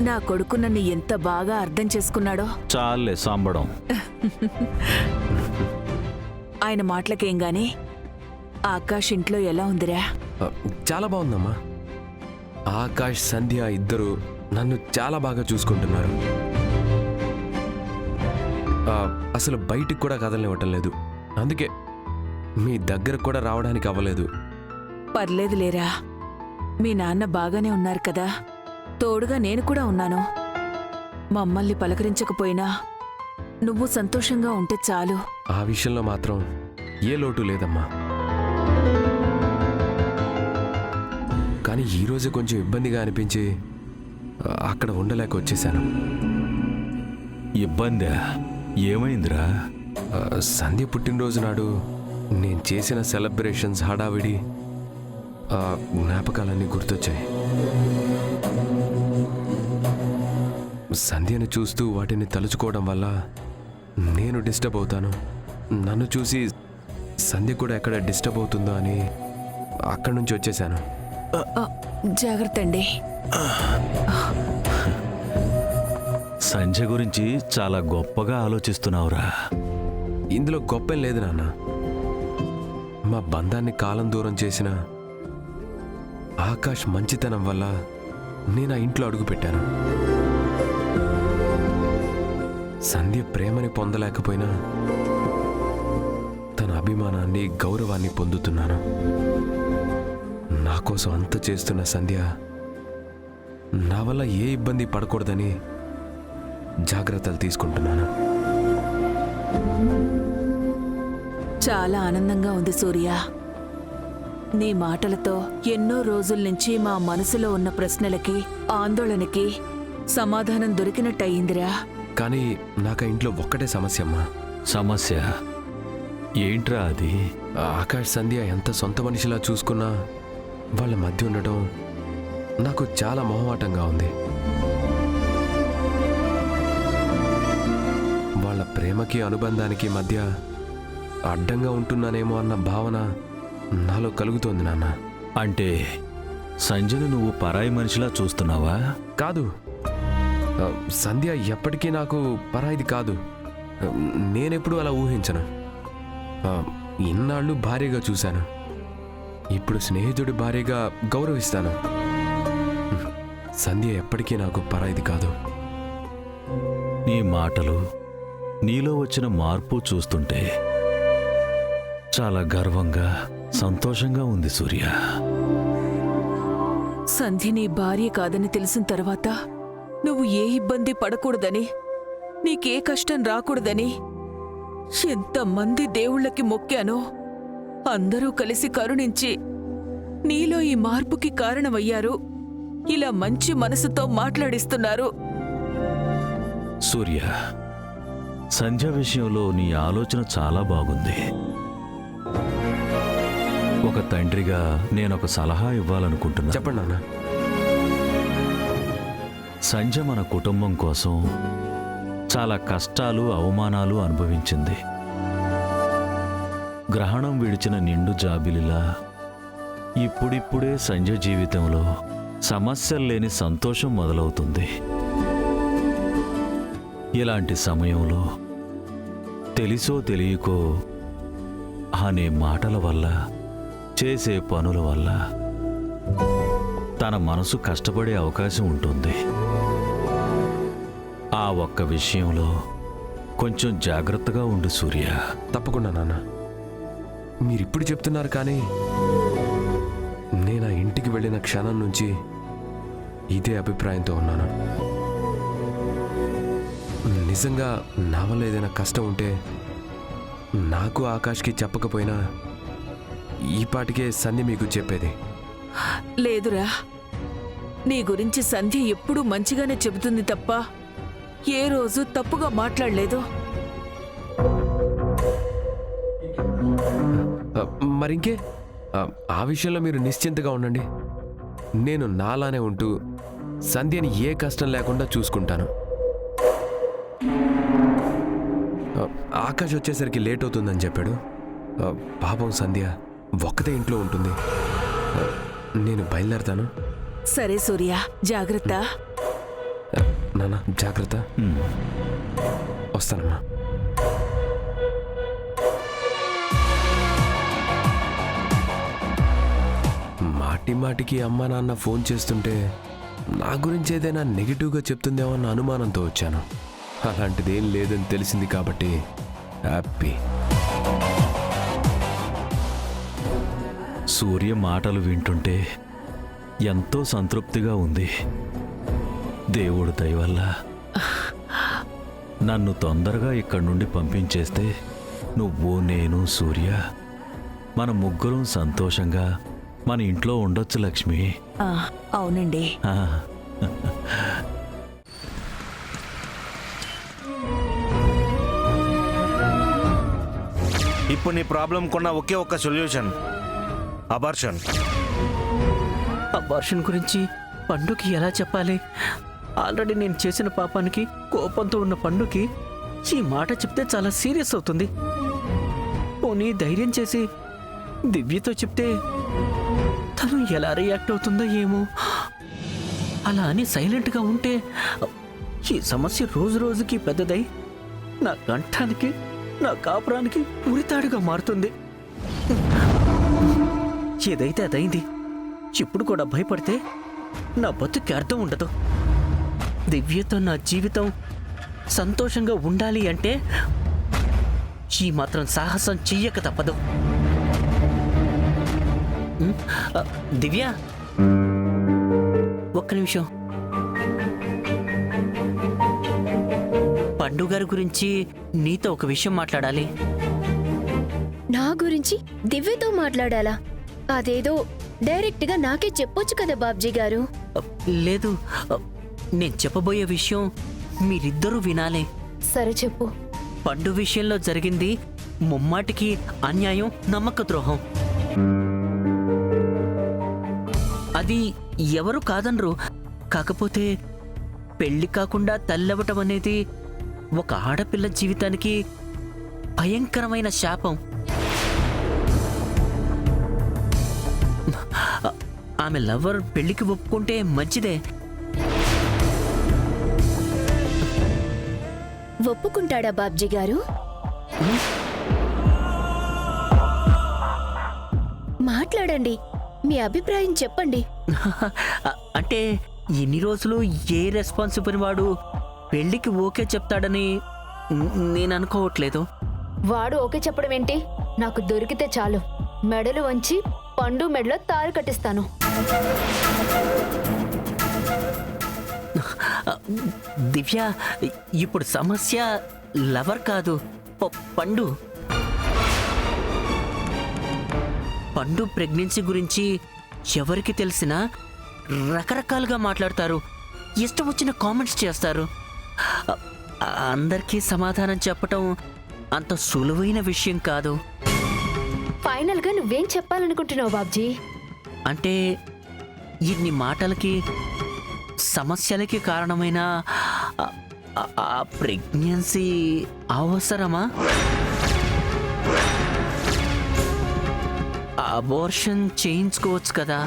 నా కొడుకు నన్ను ఎంత బాగా అర్థం చేసుకున్నాడో. చాలే సాంబడం. ఆయన మాటలకేం గాని ఆకాష్ ఇంట్లో ఎలా ఉందిరా? చాలా బాగుందమ్మా. ఆకాష్, సంధ్య ఇద్దరు నన్ను చాలా బాగా చూసుకుంటున్నారు. అసలు బయటికి కూడా కదలనివ్వటం లేదు. అందుకే మీ దగ్గర కూడా రావడానికి అవ్వలేదు. పర్లేదు లేరా, మీ నాన్న బాగానే ఉన్నారు కదా, తోడుగా నేను కూడా ఉన్నాను. మమ్మల్ని పలకరించకపోయినా నువ్వు సంతోషంగా ఉంటే చాలు. ఆ విషయంలో మాత్రం ఏ లోటు లేదమ్మా. కానీ ఈరోజు కొంచెం ఇబ్బందిగా అనిపించి అక్కడ ఉండలేక వచ్చేసాను. ఇబ్బందా? ఏమైందిరా? సంధ్య పుట్టినరోజు నాడు నేను చేసిన సెలబ్రేషన్స్ హడావిడి జ్ఞాపకాలన్నీ గుర్తొచ్చాయి. సంధ్యను చూస్తూ వాటిని తలుచుకోవడం వల్ల నేను డిస్టర్బ్ అవుతాను. నన్ను చూసి సంధ్య కూడా ఎక్కడ డిస్టర్బ్ అవుతుందో అని అక్కడి నుంచి వచ్చేసాను. జాగ్రత్త అండి. సంజయ్ గురించి చాలా గొప్పగా ఆలోచిస్తున్నావురా. ఇందులో గొప్పేం లేదు నాన్న. మా బంధాన్ని కాలం దూరం చేసిన ఆకాష్ మంచితనం వల్ల నేను ఆ ఇంట్లో అడుగుపెట్టాను. సంధ్య ప్రేమని పొందలేకపోయినా తన అభిమానాన్ని, గౌరవాన్ని పొందుతున్నాను. నా కోసం అంత చేస్తున్న సంధ్య నా వల్ల ఏ ఇబ్బంది పడకూడదని జాగ్రత్తలు తీసుకుంటున్నాను. చాలా ఆనందంగా ఉంది సూర్య. నీ మాటలతో ఎన్నో రోజుల నుంచి మా మనసులో ఉన్న ప్రశ్నలకి, ఆందోళనకి సమాధానం దొరికినట్టయిందిరా. కానీ నాకు ఇంట్లో ఒక్కటే సమస్య అమ్మా. సమస్య ఏంట్రా అది? ఆకాష్, సంధ్య ఎంత సొంత మనిషిలా చూసుకున్నా వాళ్ళ మధ్య ఉండటం నాకు చాలా మొహమాటంగా ఉంది. వాళ్ళ ప్రేమకి, అనుబంధానికి మధ్య అడ్డంగా ఉంటున్నానేమో అన్న భావన నాలో కలుగుతోంది నాన్న. అంటే సంజయ్ని నువ్వు పరాయి మనిషిలా చూస్తున్నావా? కాదు, సంధ్య ఎప్పటికీ నాకు పరాయిది కాదు. నేనెప్పుడు అలా ఊహించను. ఇన్నాళ్ళు భార్యగా చూశాను, ఇప్పుడు స్నేహితుడి భార్యగా గౌరవిస్తాను. సంధ్య ఎప్పటికీ నాకు పరాయిది కాదు. నీ మాటలు, నీలో వచ్చిన మార్పు చూస్తుంటే చాలా గర్వంగా, సంతోషంగా ఉంది సూర్య. సంధ్య నీ భార్య కాదని తెలిసిన తర్వాత నువ్వు ఏ ఇబ్బంది పడకూడదని, నీకే కష్టం రాకూడదని ఎంతమంది దేవుళ్ళకి మొక్కానో అందరూ కలిసి కరుణించి నీలో ఈ మార్పుకి కారణమయ్యారు. ఇలా మంచి మనసుతో మాట్లాడిస్తున్నారు. సూర్య, సంధ్య విషయంలో నీ ఆలోచన చాలా బాగుంది. ఒక తండ్రిగా నేనొక సలహా ఇవ్వాలనుకుంటున్నా. చెప్పండి నాన్న. సంధ్య మన కుటుంబం కోసం చాలా కష్టాలు, అవమానాలు అనుభవించింది. గ్రహణం విడిచిన నిండు జాబిలిలా ఇప్పుడిప్పుడే సంధ్య జీవితంలో సమస్యలు లేని సంతోషం మొదలవుతుంది. ఇలాంటి సమయంలో తెలిసో తెలియకో అనే మాటల వల్ల, చేసే పనుల వల్ల తన మనసు కష్టపడే అవకాశం ఉంటుంది. ఆ ఒక్క విషయంలో కొంచెం జాగ్రత్తగా ఉండు సూర్య. తప్పకుండా నాన్న. మీరిప్పుడు చెప్తున్నారు, కానీ నేను ఆ ఇంటికి వెళ్ళిన క్షణం నుంచి ఇదే అభిప్రాయంతో ఉన్నాను. నిజంగా నా వల్ల ఏదైనా కష్టం ఉంటే నాకు, ఆకాష్కి చెప్పకపోయినా ఈ పాటికే సంధ్య మీకు చెప్పేది. లేదురా, నీ గురించి సంధ్య ఎప్పుడూ మంచిగానే చెబుతుంది తప్ప ఏ రోజు తప్పుగా మాట్లాడలేదు. మరింకే, ఆ విషయంలో మీరు నిశ్చింతగా ఉండండి. నేను నాలానే ఉంటూ సంధ్యని ఏ కష్టం లేకుండా చూసుకుంటాను. ఆకాష్ వచ్చేసరికి లేట్ అవుతుందని చెప్పాడు. పాపం సంధ్య ఒక్కతే ఇంట్లో ఉంటుంది. నేను బయలుదేరతాను. సరే సూర్య, జాగ్రత్త. నాన్న జాగ్రత్త. వస్తానమ్మా. మాటి మాటికి అమ్మ నాన్న ఫోన్ చేస్తుంటే నా గురించి ఏదైనా నెగిటివ్గా చెప్తుందేమో అన్న అనుమానంతో వచ్చాను. అలాంటిదేం లేదని తెలిసింది కాబట్టి హ్యాపీ. సూర్య మాటలు వింటుంటే ఎంతో సంతృప్తిగా ఉంది. దేవుడు దయ వల్ల నన్ను తొందరగా ఇక్కడి నుండి పంపించేస్తే నువ్వు, నేను, సూర్య మన ముగ్గురం సంతోషంగా మన ఇంట్లో ఉండొచ్చు లక్ష్మి. అవునండి. ఆ, ఇప్పుడు నీ ప్రాబ్లం కొన్న ఒకే ఒక్క సొల్యూషన్, అబార్షన్. అబార్షన్ గురించి పండుకి ఎలా చెప్పాలి? ఆల్రెడీ నేను చేసిన పాపానికి కోపంతో ఉన్న పండుకి ఈ మాట చెప్తే చాలా సీరియస్ అవుతుంది. పోనీ ధైర్యం చేసి దివ్యతో చెప్తే తను ఎలా రియాక్ట్ అవుతుందో ఏమో. అలా అని సైలెంట్గా ఉంటే ఈ సమస్య రోజు రోజుకి పెద్దదై నా కంఠానికి, నా కాపురానికి ఉరితాడుగా మారుతుంది. ఏదైతే అదైంది. ఇప్పుడు కూడా భయపడితే నా బతుకి అర్థం ఉండదు. దివ్యతో నా జీవితం సంతోషంగా ఉండాలి అంటే ఈ మాత్రం సాహసం చెయ్యక తప్పదు. దివ్య, ఒక్క నిమిషం. పండుగారి గురించి నీతో ఒక విషయం మాట్లాడాలి. నా గురించి దివ్యతో మాట్లాడాలా? అదేదో డైరెక్ట్ గా నాకే చెప్పొచ్చు కదా బాబ్జీ గారు. లేదు, నేను చెప్పబోయే విషయం మీరిద్దరూ వినాలి. సరే చెప్పు. పండు విషయంలో జరిగింది ముమ్మాటికి అన్యాయం, నమ్మక ద్రోహం. అది ఎవరు కాదనరు. కాకపోతే పెళ్లి కాకుండా తల్లవటం అనేది ఒక ఆడపిల్ల జీవితానికి భయంకరమైన శాపం. ఆమె లవర్ పెళ్లికి ఒప్పుకుంటే మంచిదే. ఒప్పుకుంటాడా బాబ్జీ గారు? మాట్లాడండి, మీ అభిప్రాయం చెప్పండి. అంటే ఇన్ని రోజులు ఏ రెస్పాన్సిబుల్ వాడు పెళ్లికి ఓకే చెప్తాడని నేను అనుకోవట్లేదు. వాడు ఓకే చెప్పడం ఏంటి? నాకు దొరికితే చాలు, మెడలు వంచి పండు మెడలో తారు కట్టిస్తాను. దివ్య, ఇప్పుడు సమస్య లవర్ కాదు, పండు. పండు ప్రెగ్నెన్సీ గురించి ఎవరికి తెలిసినా రకరకాలుగా మాట్లాడతారు, ఇష్టం వచ్చిన కామెంట్స్ చేస్తారు. అందరికీ సమాధానం చెప్పటం అంత సులువైన విషయం కాదు. ఫైనల్ గా నువ్వేం చెప్పాలనుకుంటున్నావు బాబ్జీ? అంటే ఇన్ని మాటలకి, సమస్యలకి కారణమైన ఆ ప్రెగ్నెన్సీ అవసరమా? అబార్షన్ చేయించుకోవచ్చు కదా.